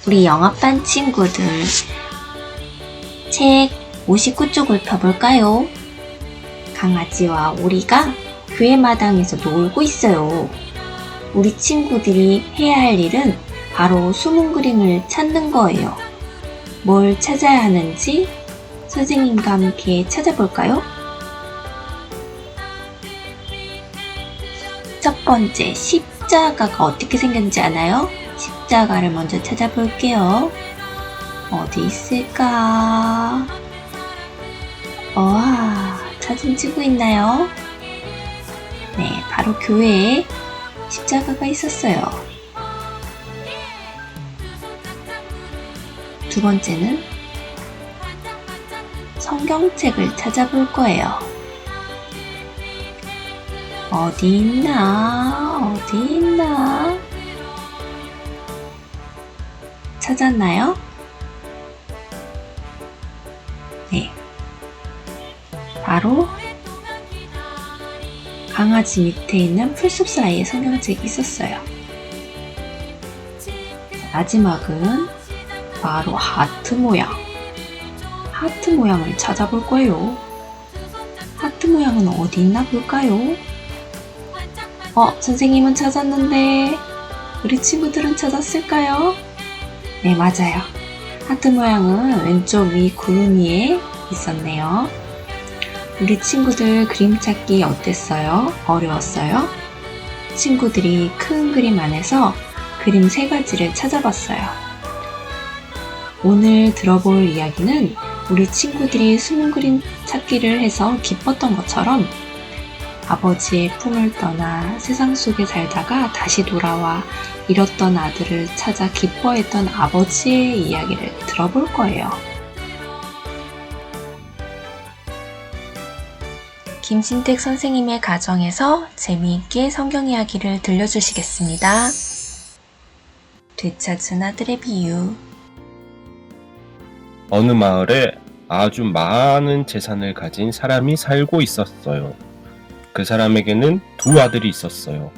우리 영어반 친구들, 책 59쪽을 펴볼까요? 강아지와 오리가 교회 마당에서 놀고 있어요. 우리 친구들이 해야 할 일은 바로 숨은 그림을 찾는 거예요. 뭘 찾아야 하는지 선생님과 함께 찾아볼까요? 첫 번째, 십자가가 어떻게 생겼는지 아나요? 십자가를 먼저 찾아볼게요. 어디 있을까? 와, 사진 찍고 있나요? 네, 바로 교회에 십자가가 있었어요. 두 번째는 성경책을 찾아볼 거예요. 어디 있나? 찾았나요? 네. 바로 강아지 밑에 있는 풀숲 사이에 성경책이 있었어요. 마지막은 바로 하트 모양. 하트 모양을 찾아볼 거예요. 하트 모양은 어디 있나 볼까요? 선생님은 찾았는데 우리 친구들은 찾았을까요? 네, 맞아요. 하트 모양은 왼쪽 위 구름 위에 있었네요. 우리 친구들 그림 찾기 어땠어요? 어려웠어요? 친구들이 큰 그림 안에서 그림 3가지를 찾아봤어요. 오늘 들어볼 이야기는 우리 친구들이 숨은 그림 찾기를 해서 기뻤던 것처럼 아버지의 품을 떠나 세상 속에 살다가 다시 돌아와 잃었던 아들을 찾아 기뻐했던 아버지의 이야기를 들어볼 거예요. 김신택 선생님의 가정에서 재미있게 성경 이야기를 들려주시겠습니다. 되찾은 아들의 비유. 어느 마을에 아주 많은 재산을 가진 사람이 살고 있었어요. 그 사람에게는 2 아들이 있었어요.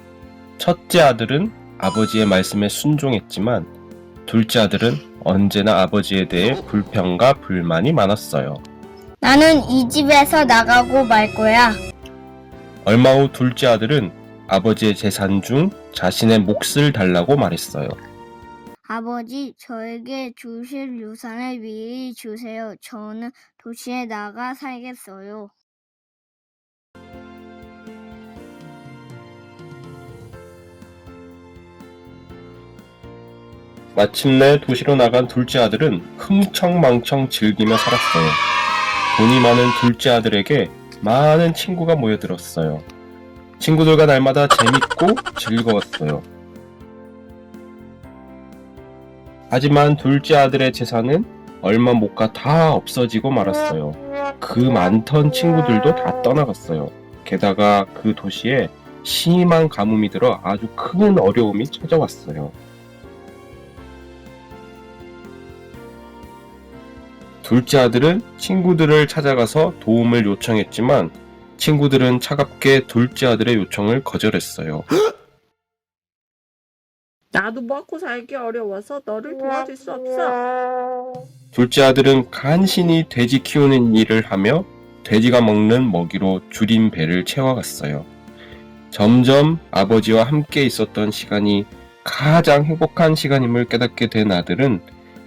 첫째 아들은 아버지의 말씀에 순종했지만 둘째 아들은 언제나 아버지에 대해 불평과 불만이 많았어요. 나는 이 집에서 나가고 말 거야. 얼마 후 둘째 아들은 아버지의 재산 중 자신의 몫을 달라고 말했어요. 아버지, 저에게 주실 유산을 미리 주세요. 저는 도시에 나가 살겠어요. 마침내 도시로 나간 둘째 아들은 흥청망청 즐기며 살았어요. 돈이 많은 둘째 아들에게 많은 친구가 모여들었어요. 친구들과 날마다 재밌고 즐거웠어요. 하지만 둘째 아들의 재산은 얼마 못 가 다 없어지고 말았어요. 그 많던 친구들도 다 떠나갔어요. 게다가 그 도시에 심한 가뭄이 들어 아주 큰 어려움이 찾아왔어요. 둘째 아들은 친구들을 찾아가서 도움을 요청했지만 친구들은 차갑게 둘째 아들의 요청을 거절했어요. 나도 먹고 살기 어려워서 너를 도와줄 수 없어. 둘째 아들은 간신히 돼지 키우는 일을 하며 돼지가 먹는 먹이로 줄인 배를 채워갔어요. 점점 아버지와 함께 있었던 시간이 가장 행복한 시간임을 깨닫게 된 아들은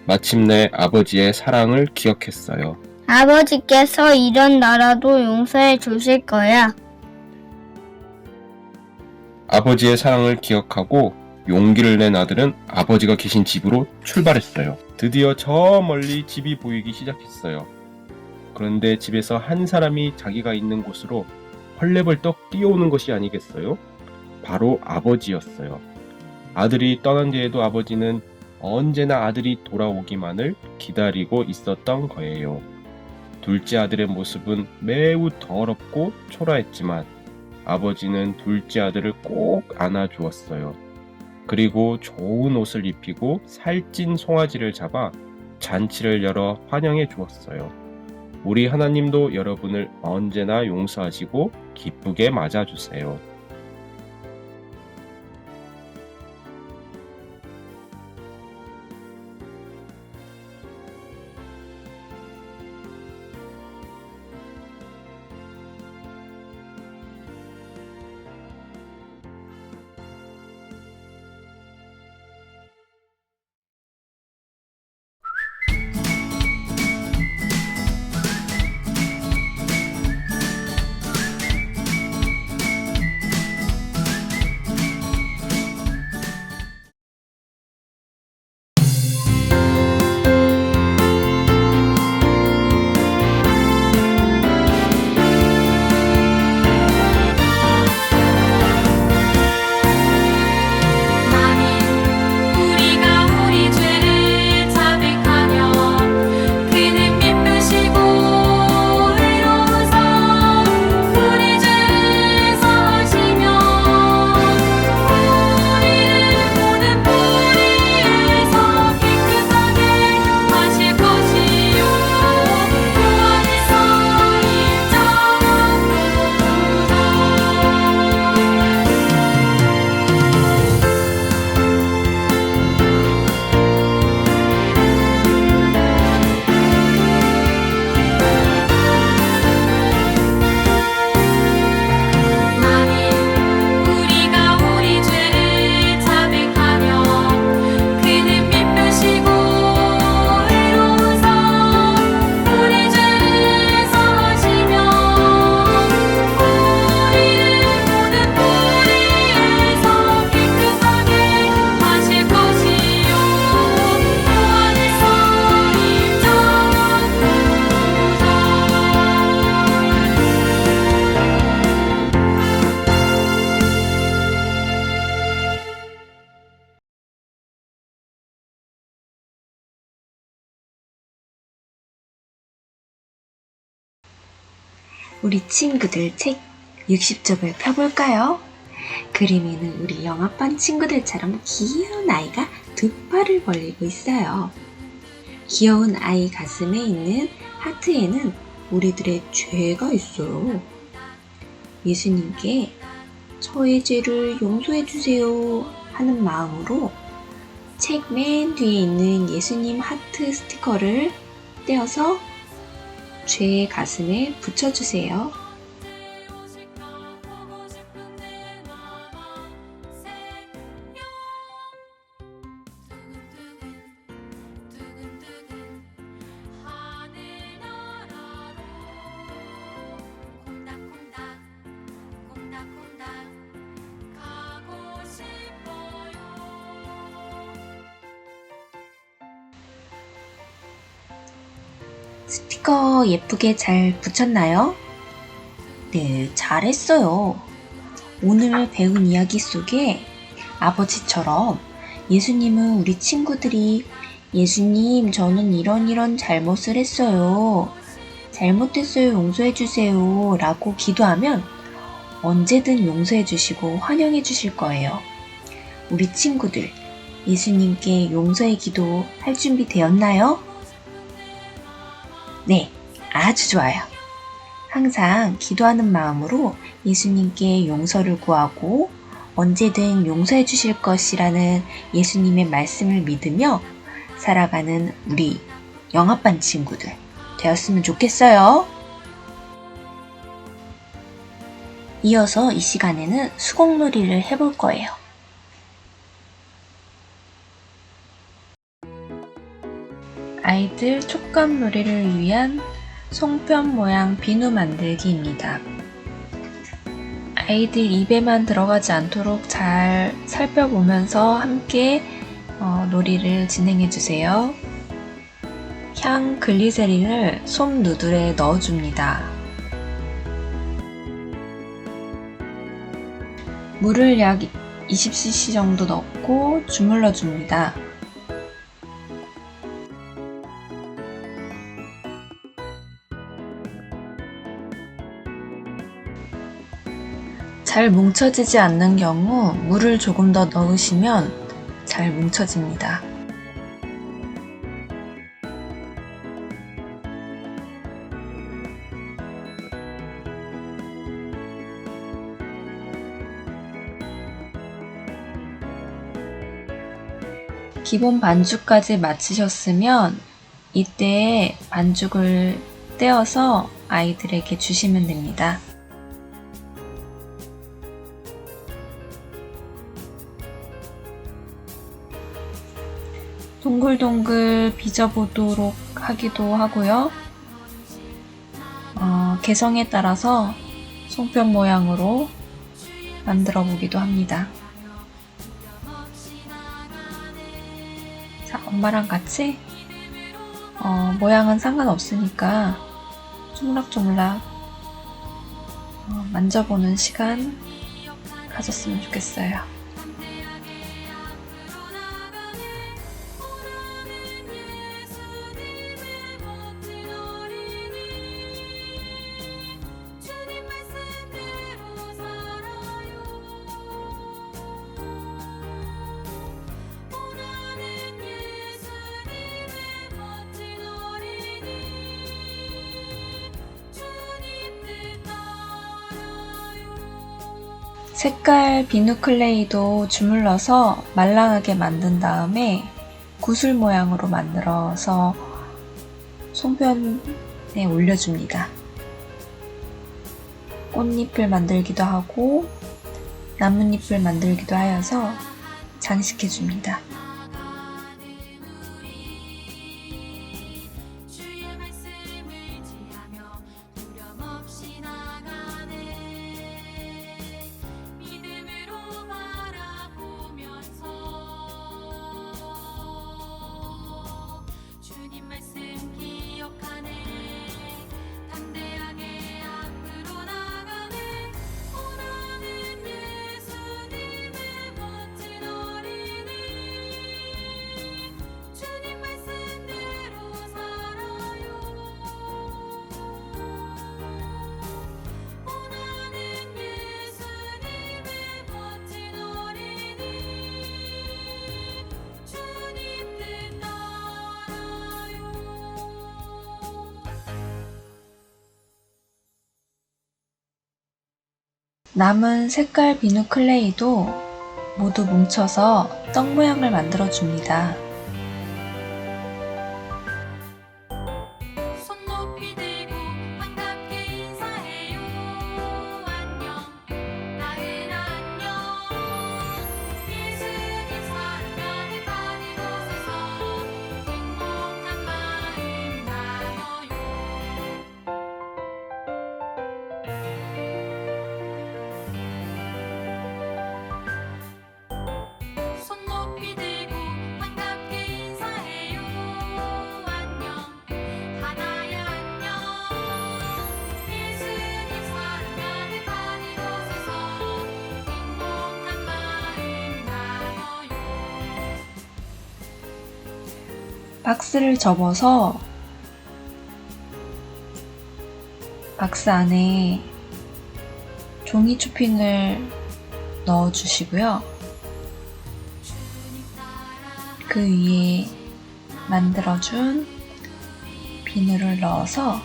마침내 아버지의 사랑을 기억했어요. 아버지께서 이런 나라도 용서해 주실 거야. 아버지의 사랑을 기억하고 용기를 낸 아들은 아버지가 계신 집으로 출발했어요. 드디어 저 멀리 집이 보이기 시작했어요. 그런데 집에서 한 사람이 자기가 있는 곳으로 헐레벌떡 뛰어오는 것이 아니겠어요? 바로 아버지였어요. 아들이 떠난 뒤에도 아버지는 언제나 아들이 돌아오기만을 기다리고 있었던 거예요. 둘째 아들의 모습은 매우 더럽고 초라했지만 아버지는 둘째 아들을 꼭 안아주었어요. 그리고 좋은 옷을 입히고 살찐 송아지를 잡아 잔치를 열어 환영해 주었어요. 우리 하나님도 여러분을 언제나 용서하시고 기쁘게 맞아주세요. 우리 친구들 책 60쪽을 펴볼까요? 그림에는 우리 영아반 친구들처럼 귀여운 아이가 두 팔을 벌리고 있어요. 귀여운 아이 가슴에 있는 하트에는 우리들의 죄가 있어요. 예수님께 저의 죄를 용서해 주세요 하는 마음으로 책 맨 뒤에 있는 예수님 하트 스티커를 떼어서 죄의 가슴에 붙여주세요. 스티커 예쁘게 잘 붙였나요? 네, 잘했어요. 오늘 배운 이야기 속에 아버지처럼 예수님은 우리 친구들이 예수님, 저는 이런 잘못을 했어요. 잘못했어요. 용서해 주세요. 라고 기도하면 언제든 용서해 주시고 환영해 주실 거예요. 우리 친구들, 예수님께 용서의 기도 할 준비 되었나요? 네, 아주 좋아요. 항상 기도하는 마음으로 예수님께 용서를 구하고 언제든 용서해 주실 것이라는 예수님의 말씀을 믿으며 살아가는 우리 영아반 친구들 되었으면 좋겠어요. 이어서 이 시간에는 수공놀이를 해볼 거예요. 아이들 촉감놀이를 위한 송편 모양 비누 만들기입니다. 아이들 입에만 들어가지 않도록 잘 살펴보면서 함께 놀이를 진행해 주세요. 향 글리세린을 솜 누들에 넣어줍니다. 물을 약 20cc 정도 넣고 주물러 줍니다. 잘 뭉쳐지지 않는 경우 물을 조금 더 넣으시면 잘 뭉쳐집니다. 기본 반죽까지 마치셨으면 이때 반죽을 떼어서 아이들에게 주시면 됩니다. 동글동글 빚어보도록 하기도 하고요. 개성에 따라서 송편 모양으로 만들어 보기도 합니다. 자, 엄마랑 같이 모양은 상관없으니까 조물락조물락 만져보는 시간 가졌으면 좋겠어요. 색깔 비누 클레이도 주물러서 말랑하게 만든 다음에 구슬 모양으로 만들어서 송편에 올려줍니다. 꽃잎을 만들기도 하고 나뭇잎을 만들기도 하여서 장식해줍니다. 남은 색깔 비누 클레이도 모두 뭉쳐서 떡 모양을 만들어 줍니다. 손 높이 들고 반갑게 인사해요. 안녕 나는 안녕. 예수님 사랑 가득한 이곳에서 행복한 마음 나눠요. 손 높이 들고 반갑게 인사해요. 안녕 하나야 안녕. 예수님 사랑 가득한 이곳에서 행복한 마음 나눠요. 박스를 접어서 박스 안에 종이 쇼핑을 넣어 주시고요. 그 위에 만들어준 비누를 넣어서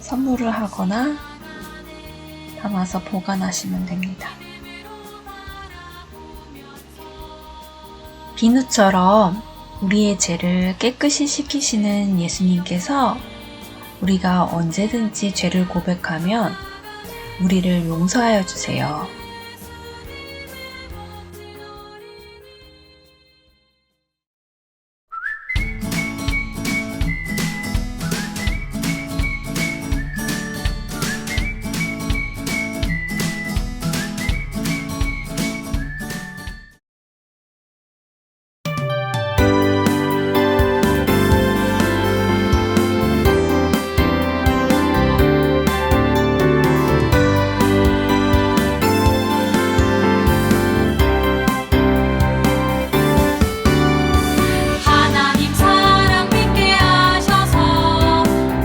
선물을 하거나 담아서 보관하시면 됩니다. 비누처럼 우리의 죄를 깨끗이 씻기시는 예수님께서 우리가 언제든지 죄를 고백하면 우리를 용서하여 주세요. 하나님 사랑 믿게 하셔서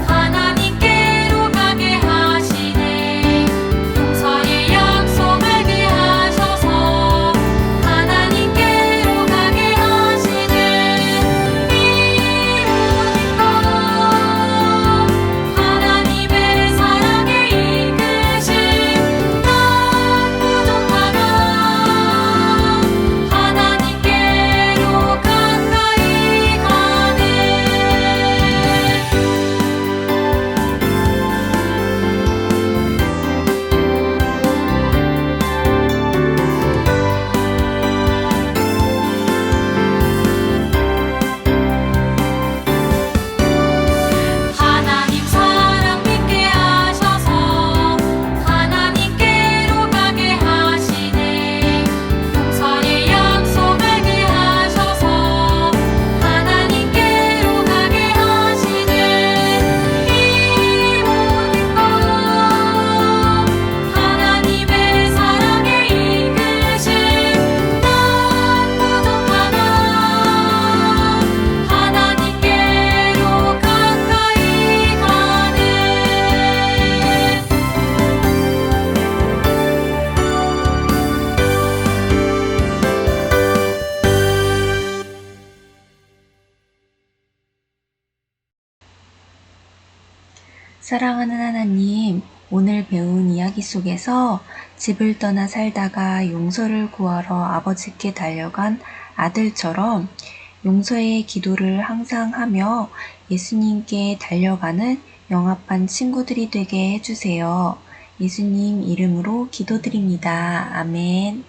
하나님께로 가게 하시네. 용서의 약속 알게 하셔서 하나님께로 가게 하시네. 믿고 하나님의 사랑에 이끄신 난 부족하나 하나님께로 가까이 가네. 하나님 사랑 믿게 하셔서 하나님께로 가게 하시네. 용서의 약속 알게 하셔서 하나님께로 가게 하시네. 믿고 하나님의 사랑에 이끄신 난 부족하나 하나님께로 가까이 가네. 사랑하는 하나님, 오늘 배운 이야기 속에서 집을 떠나 살다가 용서를 구하러 아버지께 달려간 아들처럼 용서의 기도를 항상 하며 예수님께 달려가는 영합한 친구들이 되게 해주세요. 예수님 이름으로 기도드립니다. 아멘.